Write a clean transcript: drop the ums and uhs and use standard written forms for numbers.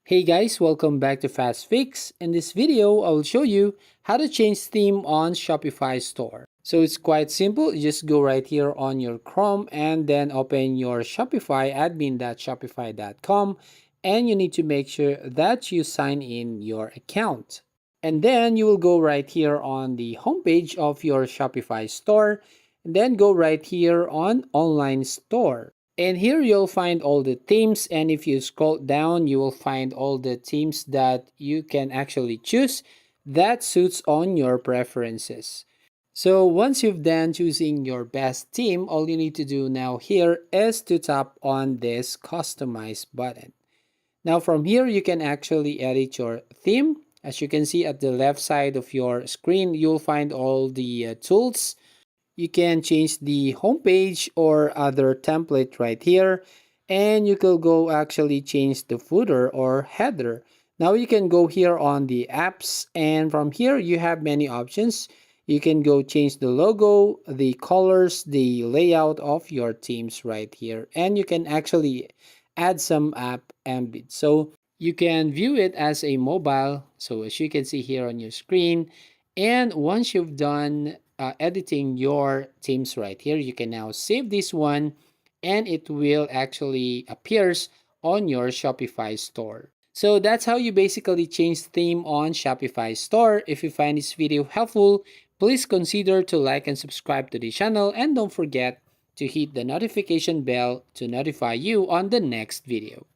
Hey guys, welcome back to Fast Fix. In this video, I will show you how to change theme on Shopify store. So it's quite simple. You just go right here on your Chrome and then open your Shopify admin.shopify.com, and you need to make sure that you sign in your account. And then you will go right here on the homepage of your Shopify store, and then go right here on online store. And here you'll find all the themes, and if you scroll down, you will find all the themes that you can actually choose that suits on your preferences. So once you've done choosing your best theme, all you need to do now here is to tap on this customize button. Now from here, you can actually edit your theme. As you can see at the left side of your screen, you'll find all the tools. You can change the homepage or other template right here, and you could go actually change the footer or header. Now you can go here on the apps, and from here you have many options. You can go change the logo, the colors, the layout of your themes right here, and you can actually add some app embed. So you can view it as a mobile, so as you can see here on your screen. And once you've done editing your themes right here, you can now save this one, and it will actually appears on your Shopify store. So that's how you basically change theme on Shopify store. If you find this video helpful, please consider to like and subscribe to the channel, and don't forget to hit the notification bell to notify you on the next video.